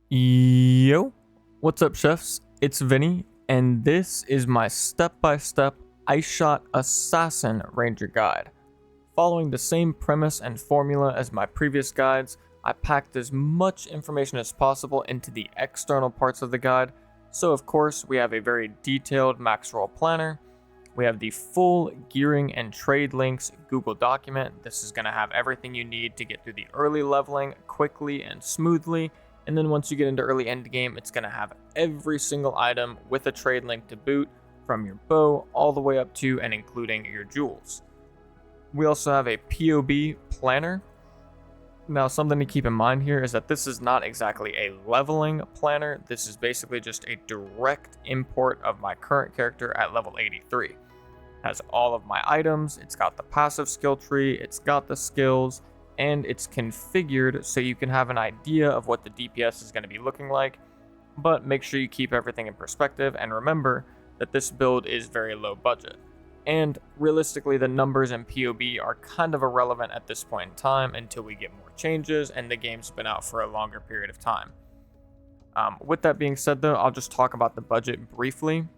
Yo, what's up, chefs? It's Vinny, and this is my step-by-step Ice Shot Assassin Ranger guide. Following the same premise and formula as my previous guides, I packed as much information as possible into the external parts of the guide. So of course, we have a very detailed Maxroll planner. We have the full gearing and trade links Google document. This is going to have everything you need to get through the early leveling quickly and smoothly. And then once you get into early endgame, it's going to have every single item with a trade link to boot, from your bow all the way up to and including your jewels. We also have a POE planner. Now, something to keep in mind here is that this is not exactly a leveling planner. This is basically just a direct import of my current character at level 83. It has all of my items, it's got the passive skill tree, it's got the skills, and it's configured so you can have an idea of what the DPS is going to be looking like, but make sure you keep everything in perspective and remember that this build is very low budget. And realistically, the numbers in POE are kind of irrelevant at this point in time until we get more changes and the game's been out for a longer period of time. With that being said though, I'll just talk about the budget briefly.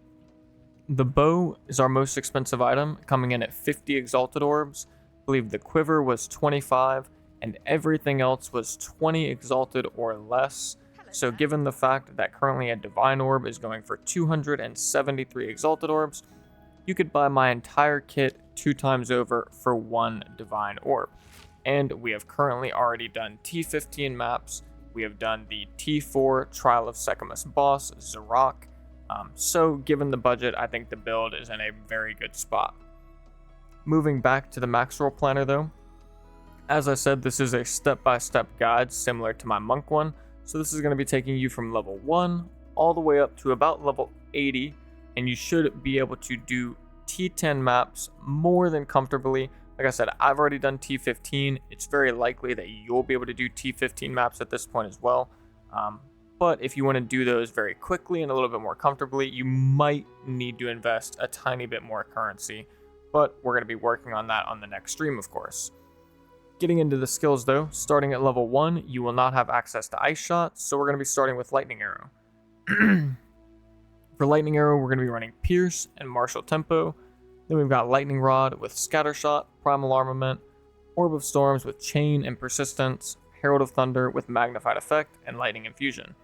The bow is our most expensive item, coming in at 50 exalted orbs. I believe the quiver was 25, and everything else was 20 exalted or less. So given the fact that currently a divine orb is going for 273 exalted orbs, you could buy my entire kit 2 times over for 1 divine orb. And we have currently already done T15 maps, we have done the T4 Trial of Secamus boss, Zarok. So given the budget, I think the build is in a very good spot. Moving back to the Maxroll planner though, as I said, this is a step-by-step guide similar to my monk one, so this is going to be taking you from level 1 all the way up to about level 80, and you should be able to do T10 maps more than comfortably. Like I said, I've already done T15, it's very likely that you'll be able to do T15 maps at this point as well. But if you want to do those very quickly and a little bit more comfortably, you might need to invest a tiny bit more currency. But we're going to be working on that on the next stream, of course. Getting into the skills though, starting at level 1, you will not have access to Ice Shot, so we're going to be starting with Lightning Arrow. For Lightning Arrow, we're going to be running Pierce and Martial Tempo. Then we've got Lightning Rod with Scatter Shot, Primal Armament, Orb of Storms with Chain and Persistence, Herald of Thunder with Magnified Effect, and Lightning Infusion.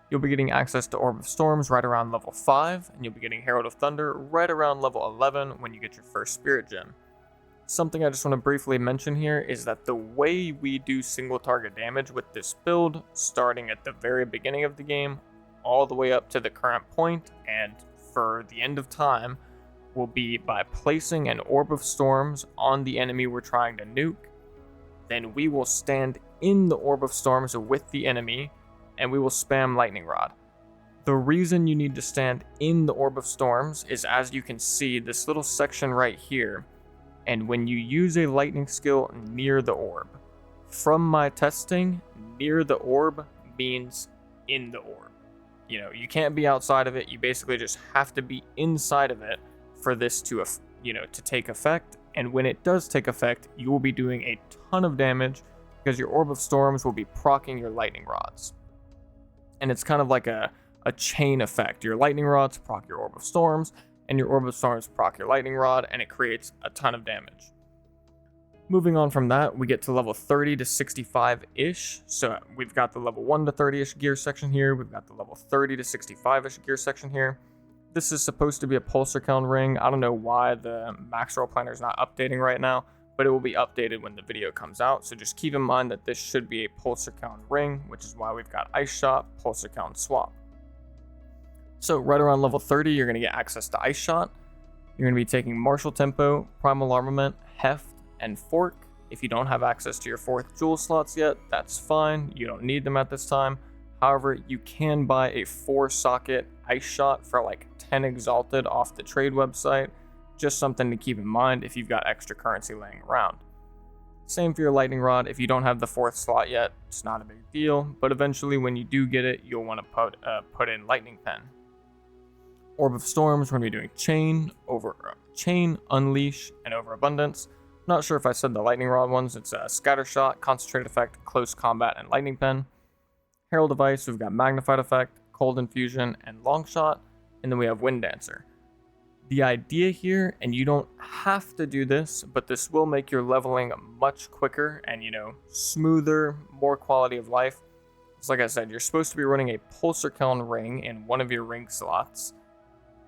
You'll be getting access to Orb of Storms right around level 5, and you'll be getting Herald of Thunder right around level 11 when you get your first Spirit Gem. Something I just want to briefly mention here is that the way we do single target damage with this build, starting at the very beginning of the game, all the way up to the current point, and for the end of time, will be by placing an Orb of Storms on the enemy we're trying to nuke. Then we will stand in the Orb of Storms with the enemy, and we will spam Lightning Rod. The reason you need to stand in the Orb of Storms is, as you can see, this little section right here, and when you use a lightning skill near the orb. From my testing, near the orb means in the orb. You can't be outside of it, you basically just have to be inside of it for this to take effect, and when it does take effect, you will be doing a ton of damage because your Orb of Storms will be proccing your Lightning Rods. And it's kind of like a chain effect. Your Lightning Rods proc your Orb of Storms, and your Orb of Storms proc your Lightning Rod, and it creates a ton of damage. Moving on from that, we get to level 30 to 65-ish. So we've got the level 1 to 30-ish gear section here. We've got the level 30 to 65-ish gear section here. This is supposed to be a pulsar count ring. I don't know why the Maxroll planner is not updating right now, but it will be updated when the video comes out. So just keep in mind that this should be a pulsar count ring, which is why we've got Ice Shot, pulsar count swap. So right around level 30, you're going to get access to Ice Shot. You're going to be taking Martial Tempo, Primal Armament, Heft, and Fork. If you don't have access to your 4th jewel slots yet, that's fine. You don't need them at this time. However, you can buy a 4-socket Ice Shot for like 10 exalted off the trade website. Just something to keep in mind if you've got extra currency laying around. Same for your Lightning Rod. If you don't have the 4th slot yet, it's not a big deal, but eventually when you do get it, you'll want to put in Lightning Pen. Orb of Storms, we're going to be doing Chain, Unleash, and Overabundance. Not sure if I said the Lightning Rod ones. It's a Scatter Shot, Concentrate Effect, Close Combat, and Lightning Pen. Herald of Ice, we've got Magnified Effect, Cold Infusion, and Long Shot, and then we have Wind Dancer. The idea here, and you don't have to do this, but this will make your leveling much quicker and, smoother, more quality of life. It's like I said, you're supposed to be running a Pulsar Kiln ring in one of your ring slots.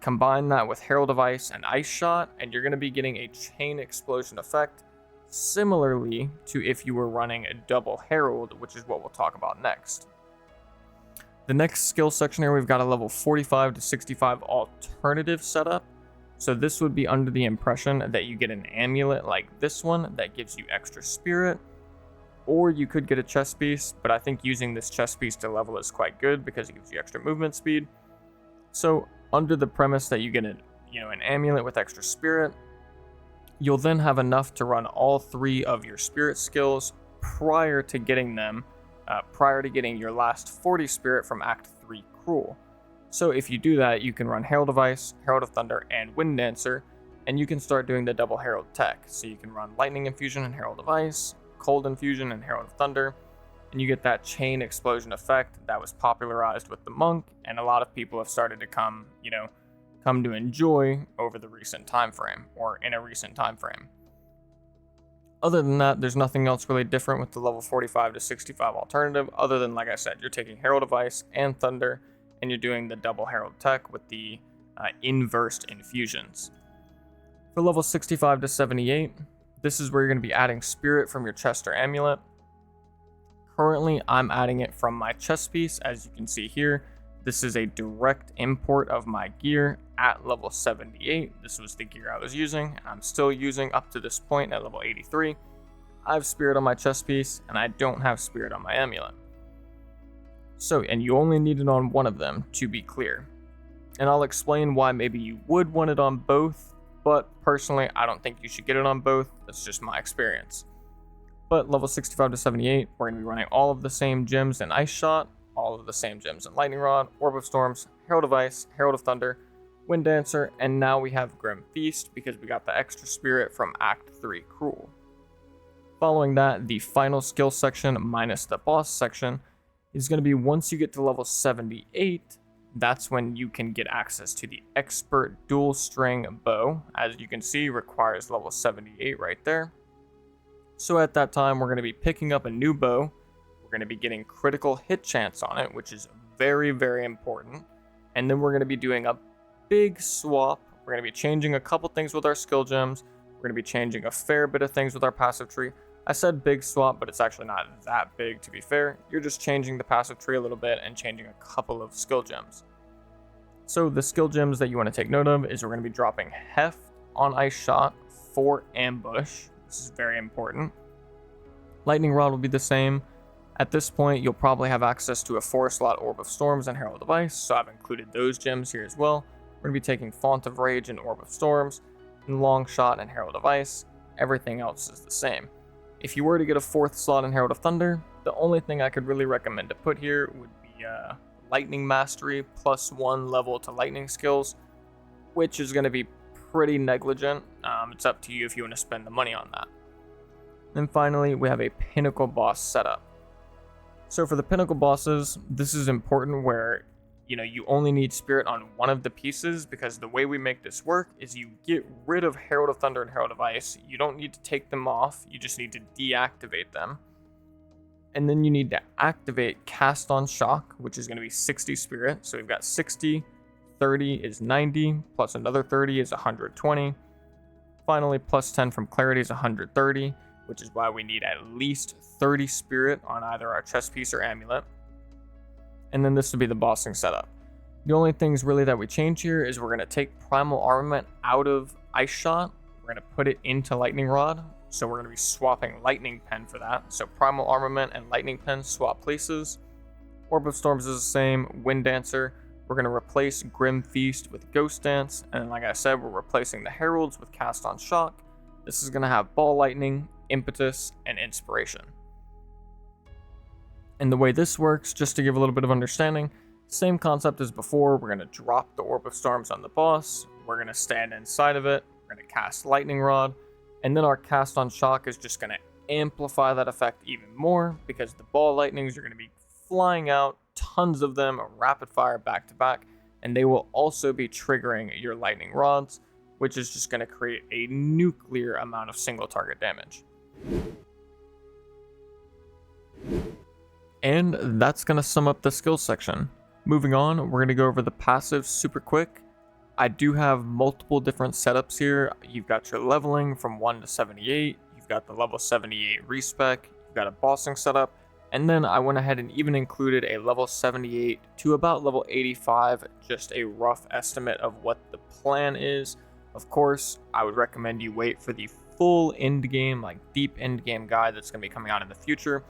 Combine that with Herald of Ice and Ice Shot, and you're going to be getting a chain explosion effect, similarly to if you were running a double Herald, which is what we'll talk about next. The next skill section here, we've got a level 45 to 65 alternative setup. So this would be under the impression that you get an amulet like this one that gives you extra spirit, or you could get a chest piece, but I think using this chest piece to level is quite good because it gives you extra movement speed. So under the premise that you get an amulet with extra spirit, you'll then have enough to run all 3 of your spirit skills prior to getting your last 40 spirit from Act 3 Cruel. So if you do that, you can run Herald of Ice, Herald of Thunder, and Wind Dancer, and you can start doing the double Herald tech. So you can run Lightning Infusion and Herald of Ice, Cold Infusion and Herald of Thunder, and you get that chain explosion effect that was popularized with the monk, and a lot of people have started to come to enjoy over the recent time frame, or in a recent time frame. Other than that, there's nothing else really different with the level 45 to 65 alternative, other than, like I said, you're taking Herald of Ice and Thunder, and you're doing the double Herald tech with the inversed infusions. For level 65 to 78, this is where you're going to be adding spirit from your chest or amulet. Currently, I'm adding it from my chest piece, as you can see here. This is a direct import of my gear at level 78. This was the gear I was using. I'm still using up to this point at level 83. I have spirit on my chest piece, and I don't have spirit on my amulet. So, and you only need it on one of them, to be clear. And I'll explain why maybe you would want it on both, but personally, I don't think you should get it on both. That's just my experience. But level 65 to 78, we're going to be running all of the same gems in Ice Shot, all of the same gems in Lightning Rod, Orb of Storms, Herald of Ice, Herald of Thunder, Wind Dancer, and now we have Grim Feast because we got the extra spirit from Act 3 Cruel. Following that, the final skill section minus the boss section is going to be once you get to level 78, that's when you can get access to the Expert Dual String Bow. As you can see, requires level 78 right there. So at that time, we're going to be picking up a new bow. We're going to be getting critical hit chance on it, which is very, very important. And then we're going to be doing a big swap. We're going to be changing a couple things with our skill gems. We're going to be changing a fair bit of things with our passive tree. I said big swap, but it's actually not that big, to be fair. You're just changing the passive tree a little bit and changing a couple of skill gems. So the skill gems that you want to take note of is we're going to be dropping Heft on Ice Shot for Ambush. This is very important. Lightning Rod will be the same. At this point, you'll probably have access to a 4-slot Orb of Storms and Herald of Ice, so I've included those gems here as well. We're going to be taking Font of Rage and Orb of Storms, and Long Shot and Herald of Ice. Everything else is the same. If you were to get a 4th slot in Herald of Thunder, the only thing I could really recommend to put here would be Lightning Mastery +1 level to lightning skills, which is going to be pretty negligent. It's up to you if you want to spend the money on that. And finally, we have a Pinnacle boss setup. So for the Pinnacle bosses, this is important where you only need spirit on one of the pieces, because the way we make this work is you get rid of Herald of Thunder and Herald of Ice. You don't need to take them off, you just need to deactivate them. And then you need to activate Cast on Shock, which is going to be 60 spirit. So we've got 60, 30 is 90, plus another 30 is 120. Finally, plus 10 from Clarity is 130, which is why we need at least 30 spirit on either our chest piece or amulet. And then this will be the bossing setup. The only things really that we change here is we're going to take Primal Armament out of Ice Shot. We're going to put it into Lightning Rod. So we're going to be swapping Lightning Pen for that. So Primal Armament and Lightning Pen swap places. Orb of Storms is the same. Wind Dancer. We're going to replace Grim Feast with Ghost Dance. And like I said, we're replacing the Heralds with Cast on Shock. This is going to have Ball Lightning, Impetus, and Inspiration. And the way this works, just to give a little bit of understanding, same concept as before. We're going to drop the Orb of Storms on the boss. We're going to stand inside of it. We're going to cast Lightning Rod. And then our Cast on Shock is just going to amplify that effect even more, because the ball lightnings are going to be flying out tons of them rapid fire back to back, and they will also be triggering your lightning rods, which is just going to create a nuclear amount of single target damage. And that's going to sum up the skills section. Moving on, we're going to go over the passives super quick. I do have multiple different setups here. You've got your leveling from 1 to 78, you've got the level 78 respec, you've got a bossing setup, and then I went ahead and even included a level 78 to about level 85, just a rough estimate of what the plan is. Of course, I would recommend you wait for the full endgame, like deep endgame guide that's going to be coming out in the future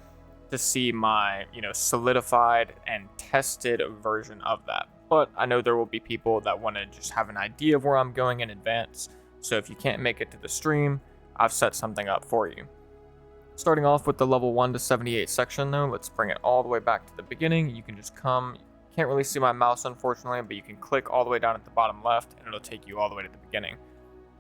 to see my, solidified and tested version of that. But I know there will be people that want to just have an idea of where I'm going in advance. So if you can't make it to the stream, I've set something up for you. Starting off with the level 1 to 78 section though, let's bring it all the way back to the beginning. You can just come, can't really see my mouse unfortunately, but you can click all the way down at the bottom left and it'll take you all the way to the beginning.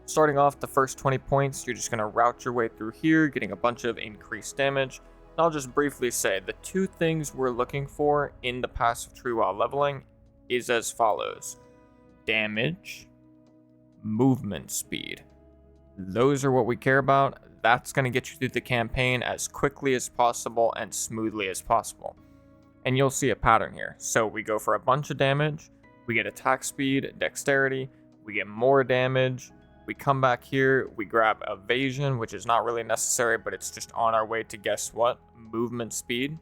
Starting off the first 20 points, you're just going to route your way through here, getting a bunch of increased damage. And I'll just briefly say, the two things we're looking for in the passive tree while leveling is as follows: damage, movement speed. Those are what we care about. That's going to get you through the campaign as quickly as possible and smoothly as possible. And you'll see a pattern here. So we go for a bunch of damage, we get attack speed, dexterity, we get more damage, we come back here, we grab evasion, which is not really necessary, but it's just on our way to, guess what, movement speed.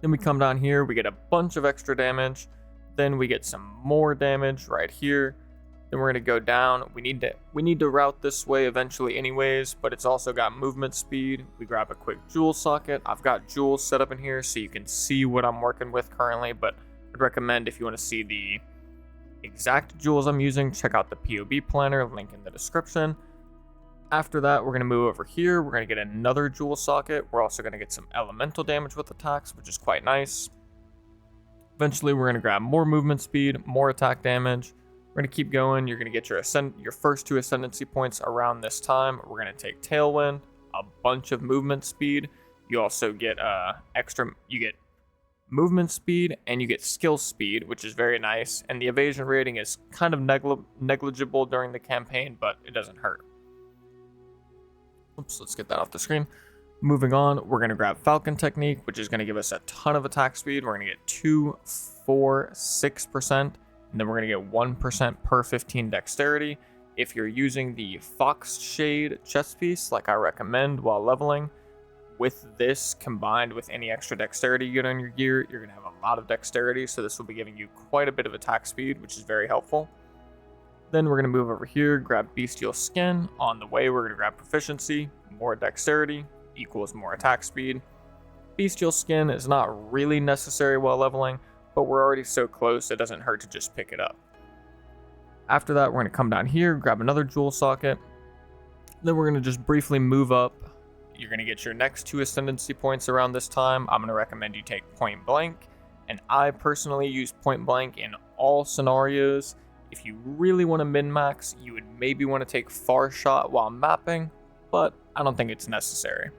Then we come down here, we get a bunch of extra damage, then we get some more damage right here. Then we're going to go down. We need to route this way eventually anyways, but it's also got movement speed. We grab a quick jewel socket. I've got jewels set up in here so you can see what I'm working with currently, but I'd recommend if you want to see the exact jewels I'm using, check out the POE planner, link in the description. After that, we're going to move over here. We're going to get another jewel socket. We're also going to get some elemental damage with attacks, which is quite nice. Eventually, we're going to grab more movement speed, more attack damage. We're going to keep going. You're going to get your first 2 ascendancy points around this time. We're going to take Tailwind, a bunch of movement speed. You also get you get movement speed and you get skill speed, which is very nice. And the evasion rating is kind of negligible during the campaign, but it doesn't hurt. Oops, let's get that off the screen. Moving on, we're going to grab Falcon Technique, which is going to give us a ton of attack speed. We're going to get 2, 4, 6%, and then we're going to get 1% per 15 dexterity. If you're using the Fox Shade chest piece, like I recommend while leveling, with this combined with any extra dexterity you get on your gear, you're going to have a lot of dexterity, so this will be giving you quite a bit of attack speed, which is very helpful. Then we're going to move over here, grab Bestial Skin. On the way, we're going to grab Proficiency, more dexterity equals more attack speed. Bestial Skin is not really necessary while leveling, but we're already so close, it doesn't hurt to just pick it up. After that, we're going to come down here, grab another jewel socket. Then we're going to just briefly move up. You're going to get your next 2 ascendancy points around this time. I'm going to recommend you take Point Blank, and I personally use Point Blank in all scenarios. If you really want to min-max, you would maybe want to take Far Shot while mapping, but I don't think it's necessary.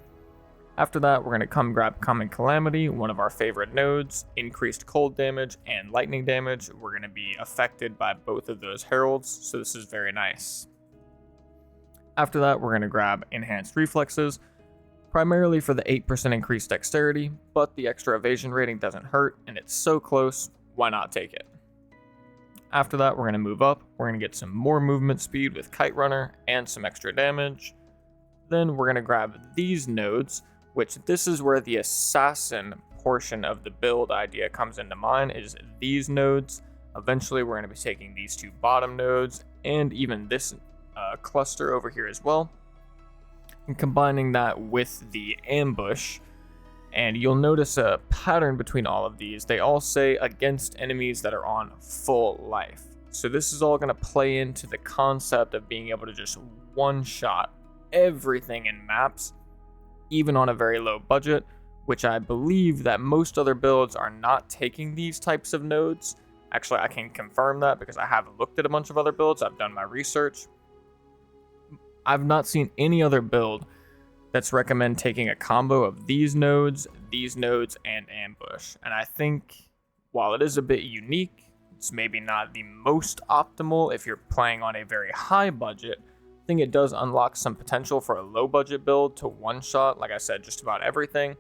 After that, we're going to come grab Common Calamity, one of our favorite nodes. Increased cold damage and lightning damage. We're going to be affected by both of those heralds, so this is very nice. After that, we're going to grab Enhanced Reflexes, primarily for the 8% increased dexterity, but the extra evasion rating doesn't hurt, and it's so close, why not take it? After that, we're going to move up. We're going to get some more movement speed with Kite Runner and some extra damage. Then we're going to grab these nodes, which this is where the assassin portion of the build idea comes into mind, is these nodes. Eventually, we're going to be taking these 2 bottom nodes and even this cluster over here as well, and combining that with the ambush. And you'll notice a pattern between all of these. They all say against enemies that are on full life. So this is all going to play into the concept of being able to just one-shot everything in maps, even on a very low budget, which I believe that most other builds are not taking these types of nodes. Actually, I can confirm that because I have looked at a bunch of other builds. I've done my research. I've not seen any other build that's recommend taking a combo of these nodes, and ambush. And I think while it is a bit unique, it's maybe not the most optimal if you're playing on a very high budget. I think it does unlock some potential for a low budget build to one-shot, like I said, just about everything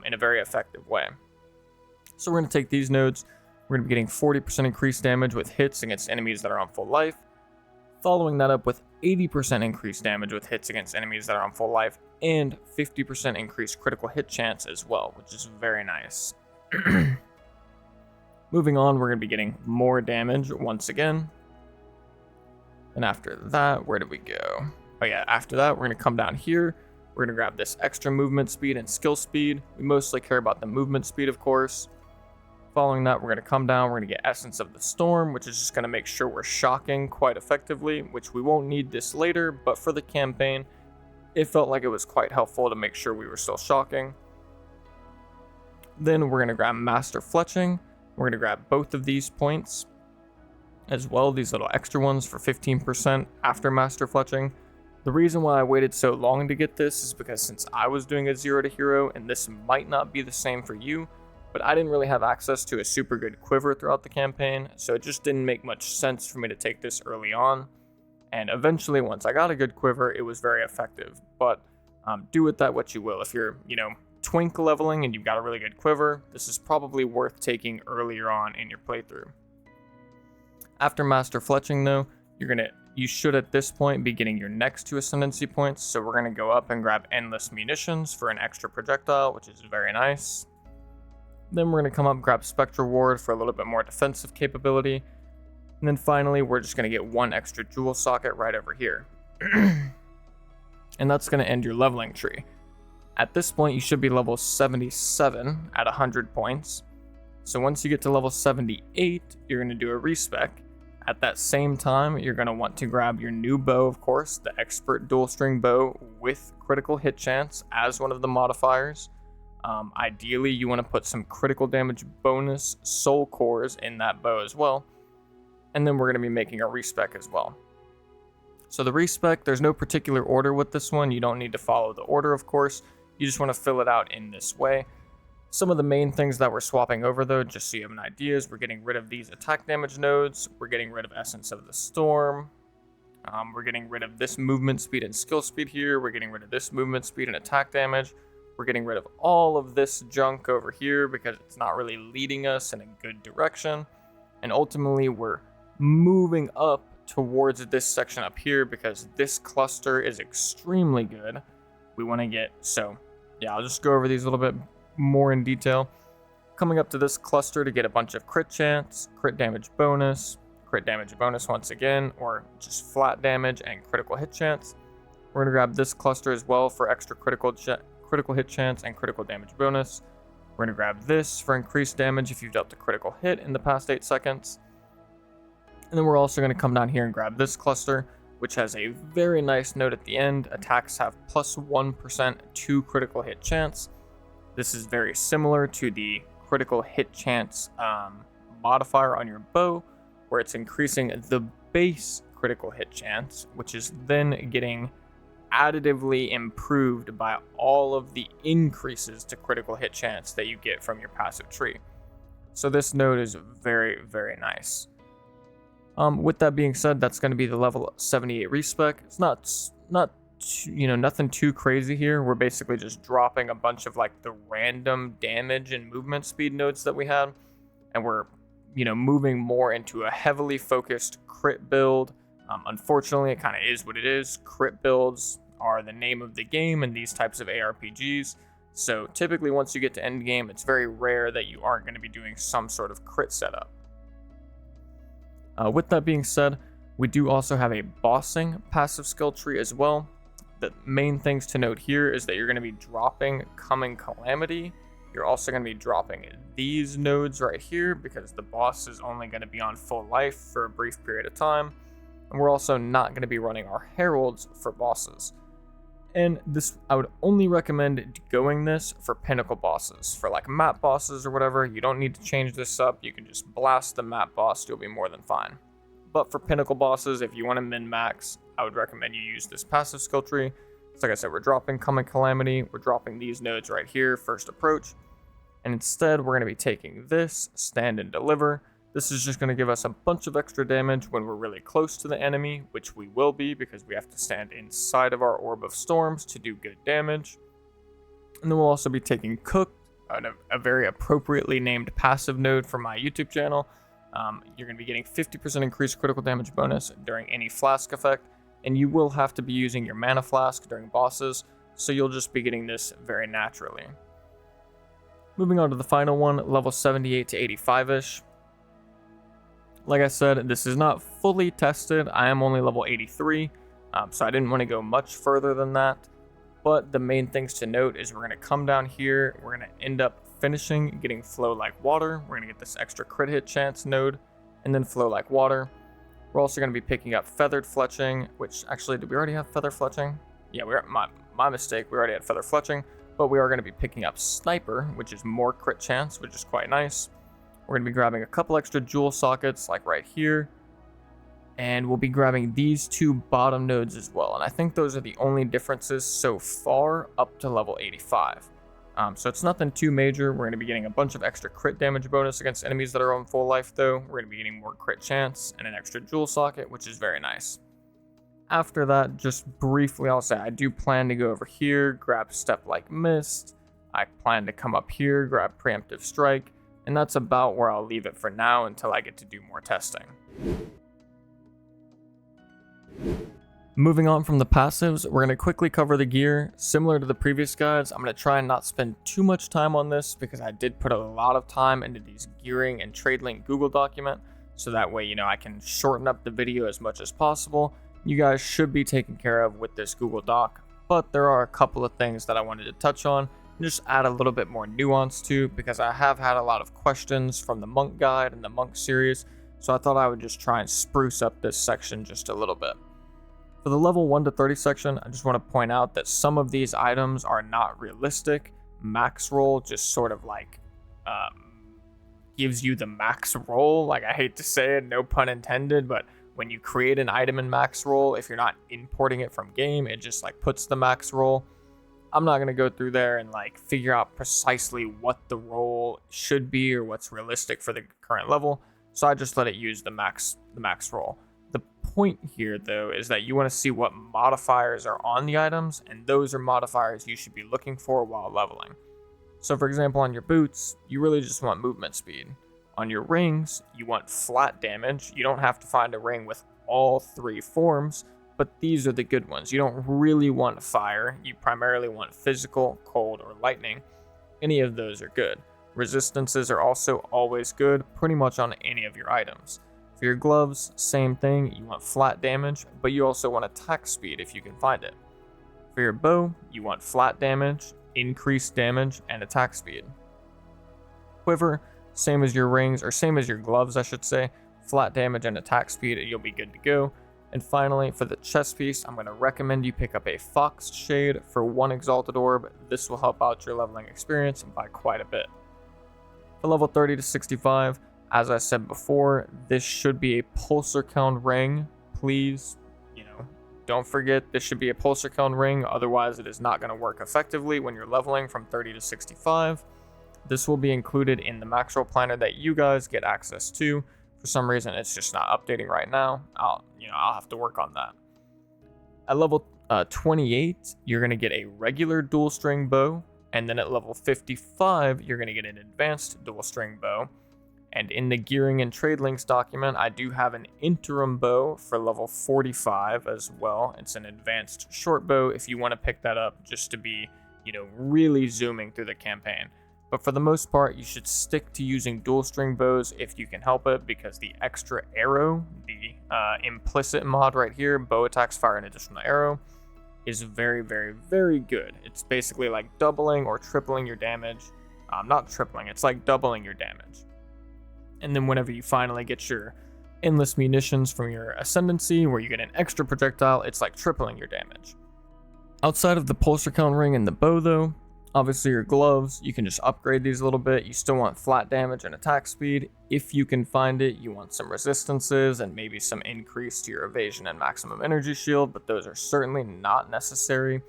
in a very effective way. So we're going to take these nodes. We're going to be getting 40% increased damage with hits against enemies that are on full life, following that up with 80% increased damage with hits against enemies that are on full life, and 50% increased critical hit chance as well, which is very nice. Moving on, we're going to be getting more damage once again. And after that, where do we go? Oh yeah, after that, we're going to come down here. We're going to grab this extra movement speed and skill speed. We mostly care about the movement speed, of course. Following that, we're going to come down, we're going to get Essence of the Storm, which is just going to make sure we're shocking quite effectively, which we won't need this later, but for the campaign, it felt like it was quite helpful to make sure we were still shocking. Then we're going to grab Master Fletching. We're going to grab both of these points as well, these little extra ones for 15% after Master Fletching. The reason why I waited so long to get this is because since I was doing a 0 to hero, and this might not be the same for you, but I didn't really have access to a super good quiver throughout the campaign, so it just didn't make much sense for me to take this early on. And eventually, once I got a good quiver, it was very effective. But do with that what you will. If you're, twink leveling and you've got a really good quiver, this is probably worth taking earlier on in your playthrough. After Master Fletching, though, you should at this point be getting your next 2 Ascendancy points, so we're going to go up and grab Endless Munitions for an extra projectile, which is very nice. Then we're going to come up and grab Spectral Ward for a little bit more defensive capability. And then finally, we're just going to get 1 extra Jewel Socket right over here. And that's going to end your leveling tree. At this point, you should be level 77 at 100 points. So once you get to level 78, you're going to do a respec. At that same time, you're going to want to grab your new bow, of course, the Expert Dual String Bow with critical hit chance as one of the modifiers. Ideally, you want to put some critical damage bonus soul cores in that bow as well. And then we're going to be making a respec as well. So the respec, there's no particular order with this one. You don't need to follow the order, of course. You just want to fill it out in this way. Some of the main things that we're swapping over, though, just so you have an idea, is we're getting rid of these attack damage nodes. We're getting rid of Essence of the Storm. We're getting rid of this movement speed and skill speed here. We're getting rid of this movement speed and attack damage. We're getting rid of all of this junk over here because it's not really leading us in a good direction. And ultimately, we're moving up towards this section up here because this cluster is extremely good. We want to get, so yeah, I'll just go over these a little bit more in detail. Coming up to this cluster to get a bunch of crit chance, crit damage bonus once again, or just flat damage and critical hit chance. We're going to grab this cluster as well for extra critical hit chance and critical damage bonus. We're going to grab this for increased damage if you've dealt a critical hit in the past 8 seconds. And then we're also going to come down here and grab this cluster, which has a very nice note at the end. Attacks have plus 1% to critical hit chance. This is very similar to the critical hit chance modifier on your bow, where it's increasing the base critical hit chance, which is then getting additively improved by all of the increases to critical hit chance that you get from your passive tree. So this node is very, very nice. With that being said, that's going to be the level 78 respec. It's not nothing too crazy here. We're basically just dropping a bunch of like the random damage and movement speed nodes that we had, and we're moving more into a heavily focused crit build. Unfortunately, it kind of is what it is. Crit builds are the name of the game in these types of ARPGs. So typically once you get to endgame, it's very rare that you aren't going to be doing some sort of crit setup. With that being said, we do also have a bossing passive skill tree as well. The main things to note here is that you're going to be dropping Coming Calamity. You're also going to be dropping these nodes right here because the boss is only going to be on full life for a brief period of time. And we're also not going to be running our heralds for bosses. And this, I would only recommend going this for Pinnacle bosses. For like map bosses or whatever, you don't need to change this up. You can just blast the map boss, you'll be more than fine. But for Pinnacle bosses, if you want to min-max, I would recommend you use this passive skill tree. So like I said, we're dropping Coming Calamity, we're dropping these nodes right here, First Approach, and instead we're going to be taking this, Stand and Deliver. This is just going to give us a bunch of extra damage when we're really close to the enemy, which we will be because we have to stand inside of our Orb of Storms to do good damage. And then we'll also be taking Cooked, a very appropriately named passive node for my YouTube channel. You're going to be getting 50% increased critical damage bonus during any flask effect, and you will have to be using your mana flask during bosses, so you'll just be getting this very naturally. Moving on to the final one, level 78 to 85-ish. Like I said, this is not fully tested. I am only level 83, so I didn't want to go much further than that. But the main things to note is we're going to come down here, we're going to end up finishing getting Flow Like Water. We're going to get this extra crit hit chance node, and then Flow Like Water. We're also going to be picking up Feathered Fletching, which actually, did we already have Feather Fletching? Yeah, my mistake, we already had Feather Fletching, but we are going to be picking up Sniper, which is more crit chance, which is quite nice. We're going to be grabbing a couple extra jewel sockets, like right here, and we'll be grabbing these two bottom nodes as well, and I think those are the only differences so far up to level 85. So it's nothing too major. We're going to be getting a bunch of extra crit damage bonus against enemies that are on full life though. We're going to be getting more crit chance and an extra jewel socket, which is very nice. After that, just briefly, I'll say I do plan to go over here, grab Step Like Mist. I plan to come up here, grab Preemptive Strike, and that's about where I'll leave it for now until I get to do more testing. Moving on from the passives, we're going to quickly cover the gear. Similar to the previous guides, I'm going to try and not spend too much time on this because I did put a lot of time into these gearing and trade link Google document, so that way, I can shorten up the video as much as possible. You guys should be taken care of with this Google Doc, but there are a couple of things that I wanted to touch on and just add a little bit more nuance to, because I have had a lot of questions from the Monk Guide and the Monk series, so I thought I would just try and spruce up this section just a little bit. For the level 1 to 30 section, I just want to point out that some of these items are not realistic. Maxroll just sort of like gives you the max roll. Like, I hate to say it, no pun intended, but when you create an item in Maxroll, if you're not importing it from game, it just like puts the max roll. I'm not going to go through there and like figure out precisely what the roll should be or what's realistic for the current level, so I just let it use the max roll. The point here, though, is that you want to see what modifiers are on the items, and those are modifiers you should be looking for while leveling. So, for example, on your boots, you really just want movement speed. On your rings, you want flat damage. You don't have to find a ring with all three forms, but these are the good ones. You don't really want fire. You primarily want physical, cold, or lightning. Any of those are good. Resistances are also always good, pretty much on any of your items. For your gloves, same thing, you want flat damage, but you also want attack speed if you can find it. For your bow, you want flat damage, increased damage, and attack speed. Quiver, same as your rings, or same as your gloves I should say, flat damage and attack speed, and you'll be good to go. And finally, for the chest piece, I'm going to recommend you pick up a Fox Shade for 1 Exalted Orb. This will help out your leveling experience by quite a bit. For level 30 to 65, as I said before, this should be a pulsar count ring. Please, don't forget this should be a pulsar count ring, otherwise it is not going to work effectively when you're leveling from 30 to 65. This will be included in the Maxroll planner that you guys get access to. For some reason, it's just not updating right now. I'll have to work on that. At level 28, you're going to get a regular dual string bow, and then at level 55, you're going to get an advanced dual string bow. And in the gearing and trade links document, I do have an interim bow for level 45 as well. It's an advanced short bow if you want to pick that up just to be, really zooming through the campaign. But for the most part, you should stick to using dual string bows if you can help it, because the extra arrow, the implicit mod right here, bow attacks fire an additional arrow, is very, very, very good. It's basically like doubling or tripling your damage. Not tripling, it's like doubling your damage. And then whenever you finally get your endless munitions from your ascendancy, where you get an extra projectile, it's like tripling your damage. Outside of the pulsar count ring and the bow though, obviously your gloves, you can just upgrade these a little bit. You still want flat damage and attack speed. If you can find it, you want some resistances and maybe some increase to your evasion and maximum energy shield, but those are certainly not necessary.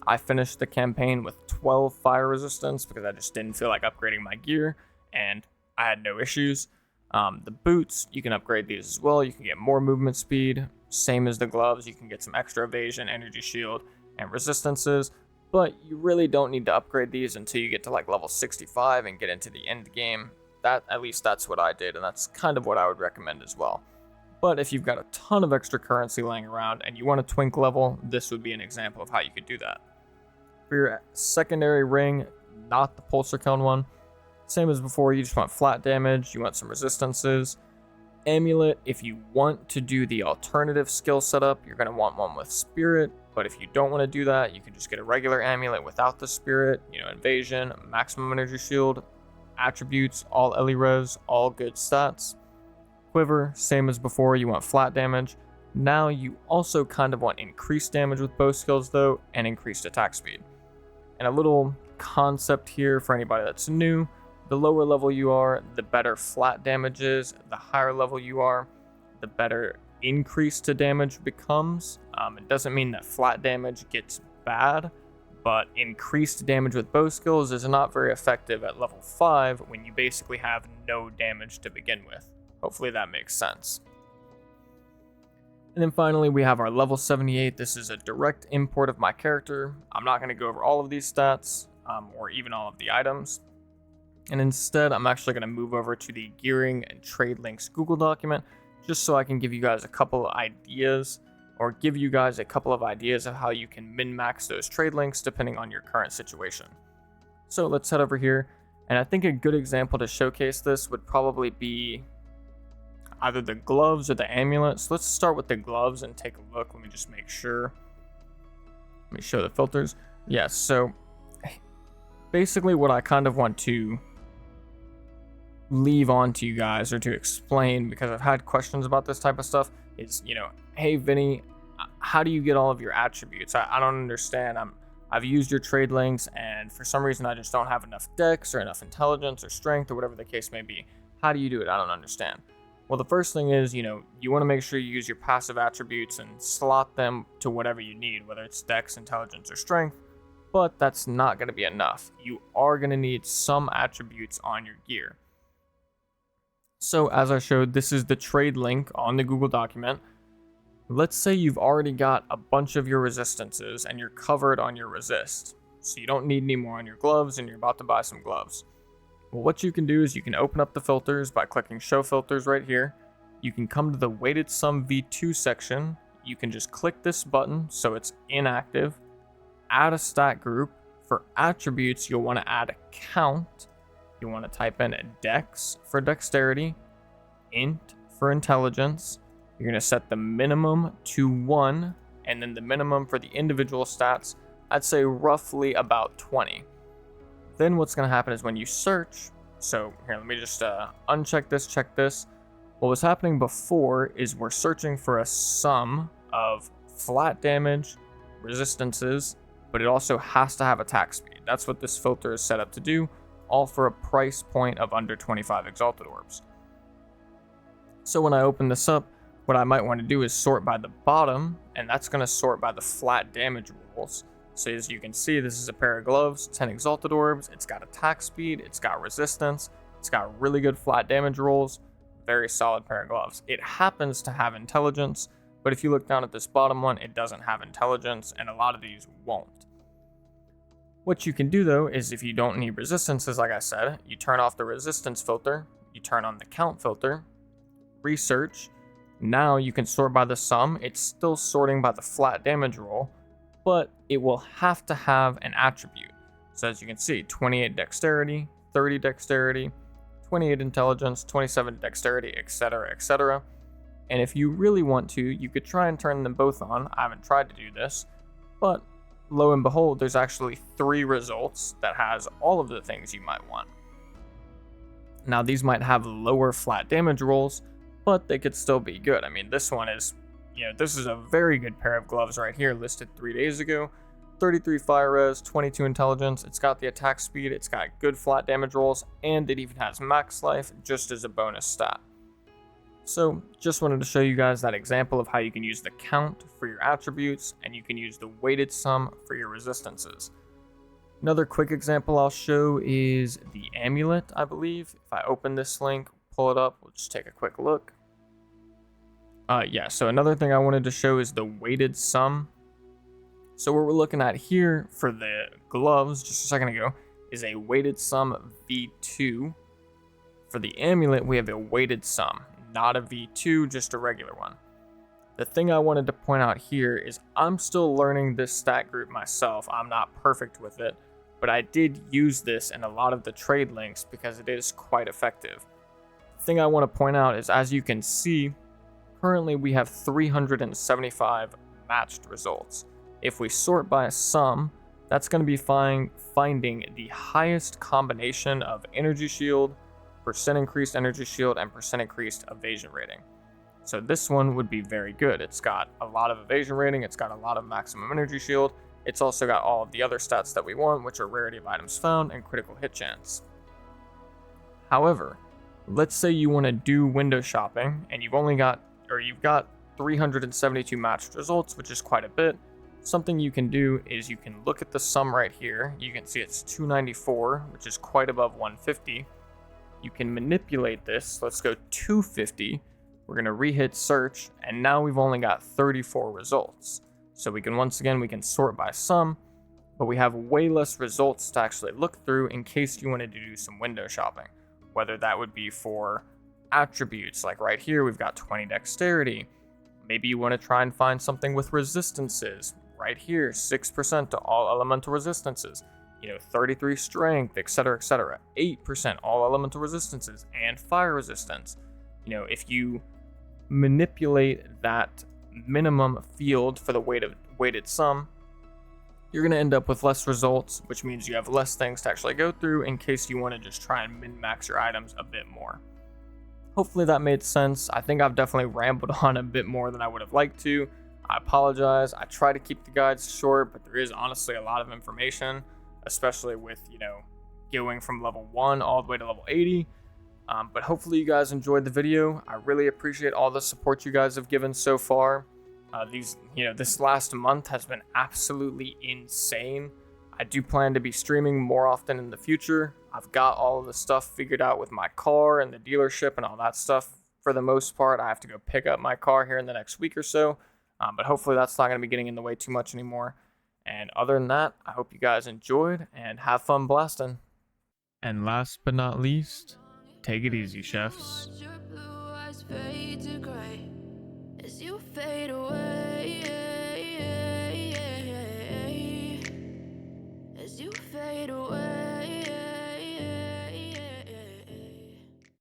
I finished the campaign with 12 fire resistance because I just didn't feel like upgrading my gear, and I had no issues. The boots, you can upgrade these as well. You can get more movement speed, same as the gloves. You can get some extra evasion, energy shield, and resistances, but you really don't need to upgrade these until you get to like level 65 and get into the end game. At least that's what I did, and that's kind of what I would recommend as well. But if you've got a ton of extra currency laying around and you want a twink level, this would be an example of how you could do that. For your secondary ring, not the pulsar cone one, same as before, you just want flat damage, you want some resistances. Amulet, if you want to do the alternative skill setup, you're going to want one with spirit, but if you don't want to do that, you can just get a regular amulet without the spirit, invasion, maximum energy shield, attributes, all Ellie res, all good stats. Quiver, same as before, you want flat damage. Now you also kind of want increased damage with bow skills though, and increased attack speed. And a little concept here for anybody that's new, the lower level you are, the better flat damage is. The higher level you are, the better increase to damage becomes. It doesn't mean that flat damage gets bad, but increased damage with bow skills is not very effective at level 5 when you basically have no damage to begin with. Hopefully that makes sense. And then finally we have our level 78. This is a direct import of my character. I'm not going to go over all of these stats or even all of the items. And instead, I'm actually going to move over to the Gearing and Trade Links Google document, just so I can give you guys a couple of ideas, or give you guys a couple of ideas of how you can min-max those trade links depending on your current situation. So let's head over here, and I think a good example to showcase this would probably be either the gloves or the amulets. Let's start with the gloves and take a look. Let me just make sure. Let me show the filters. Yes, so basically what I kind of want to leave on to you guys or to explain, because I've had questions about this type of stuff, is, hey Vinny, how do you get all of your attributes? I don't understand. I've used your trade links and for some reason I just don't have enough dex or enough intelligence or strength or whatever the case may be. How do you do it? I don't understand. Well, the first thing is, you want to make sure you use your passive attributes and slot them to whatever you need, whether it's dex, intelligence, or strength, but that's not going to be enough. You are going to need some attributes on your gear. So as I showed, this is the trade link on the Google document. Let's say you've already got a bunch of your resistances and you're covered on your resist. So you don't need any more on your gloves and you're about to buy some gloves. Well, what you can do is you can open up the filters by clicking show filters right here. You can come to the weighted sum V2 section. You can just click this button so it's inactive. Add a stat group. For attributes, you'll want to add a count. You want to type in a dex for dexterity, int for intelligence. You're going to set the minimum to 1, and then the minimum for the individual stats, I'd say roughly about 20. Then what's going to happen is when you search, so here, let me just uncheck this, check this. What was happening before is we're searching for a sum of flat damage, resistances, but it also has to have attack speed. That's what this filter is set up to do, all for a price point of under 25 exalted orbs. So when I open this up, what I might want to do is sort by the bottom, and that's going to sort by the flat damage rules. So as you can see, this is a pair of gloves, 10 exalted orbs, it's got attack speed, it's got resistance, it's got really good flat damage rolls, very solid pair of gloves. It happens to have intelligence, but if you look down at this bottom one, it doesn't have intelligence, and a lot of these won't. What you can do though is if you don't need resistances, like I said, you turn off the resistance filter, you turn on the count filter, research. Now you can sort by the sum. It's still sorting by the flat damage roll, but it will have to have an attribute. So as you can see, 28 dexterity, 30 dexterity, 28 intelligence, 27 dexterity, etc., etc. And if you really want to, you could try and turn them both on. I haven't tried to do this, but lo and behold, there's actually 3 results that has all of the things you might want. Now these might have lower flat damage rolls, but they could still be good. I mean, this one is, this is a very good pair of gloves right here, listed 3 days ago. 33 fire res, 22 intelligence, it's got the attack speed, it's got good flat damage rolls, and it even has max life just as a bonus stat. So just wanted to show you guys that example of how you can use the count for your attributes and you can use the weighted sum for your resistances. Another quick example I'll show is the amulet, I believe. If I open this link, pull it up, we'll just take a quick look. Yeah, so another thing I wanted to show is the weighted sum. So what we're looking at here for the gloves, just a second ago, is a weighted sum V2. For the amulet, we have a weighted sum, not a V2, just a regular one. The thing I wanted to point out here is I'm still learning this stat group myself. I'm not perfect with it, but I did use this in a lot of the trade links because it is quite effective. The thing I want to point out is, as you can see, currently we have 375 matched results. If we sort by a sum, that's going to be finding the highest combination of energy shield, percent increased energy shield, and percent increased evasion rating. So this one would be very good. It's got a lot of evasion rating, it's got a lot of maximum energy shield, it's also got all of the other stats that we want, which are rarity of items found and critical hit chance. However, let's say you want to do window shopping and you've got 372 matched results, which is quite a bit. Something you can do is you can look at the sum right here. You can see it's 294, which is quite above 150. You can manipulate this. Let's go 250. We're going to re-hit search, and now we've only got 34 results. So we can sort by sum, but we have way less results to actually look through in case you wanted to do some window shopping. Whether that would be for attributes, like right here, we've got 20 dexterity. Maybe you want to try and find something with resistances. Right here, 6% to all elemental resistances. 33 strength, etc., etc. 8% all elemental resistances and fire resistance. If you manipulate that minimum field for the weighted sum, you're going to end up with less results, which means you have less things to actually go through in case you want to just try and min-max your items a bit more. Hopefully that made sense. I think I've definitely rambled on a bit more than I would have liked to. I apologize. I try to keep the guides short, but there is honestly a lot of information, especially with, going from level 1 all the way to level 80. But hopefully you guys enjoyed the video. I really appreciate all the support you guys have given so far. This last month has been absolutely insane. I do plan to be streaming more often in the future. I've got all of the stuff figured out with my car and the dealership and all that stuff. For the most part, I have to go pick up my car here in the next week or so. But hopefully that's not going to be getting in the way too much anymore. And other than that, I hope you guys enjoyed and have fun blasting. And last but not least, take it easy, chefs. Watch your blue eyes fade to gray as you fade away.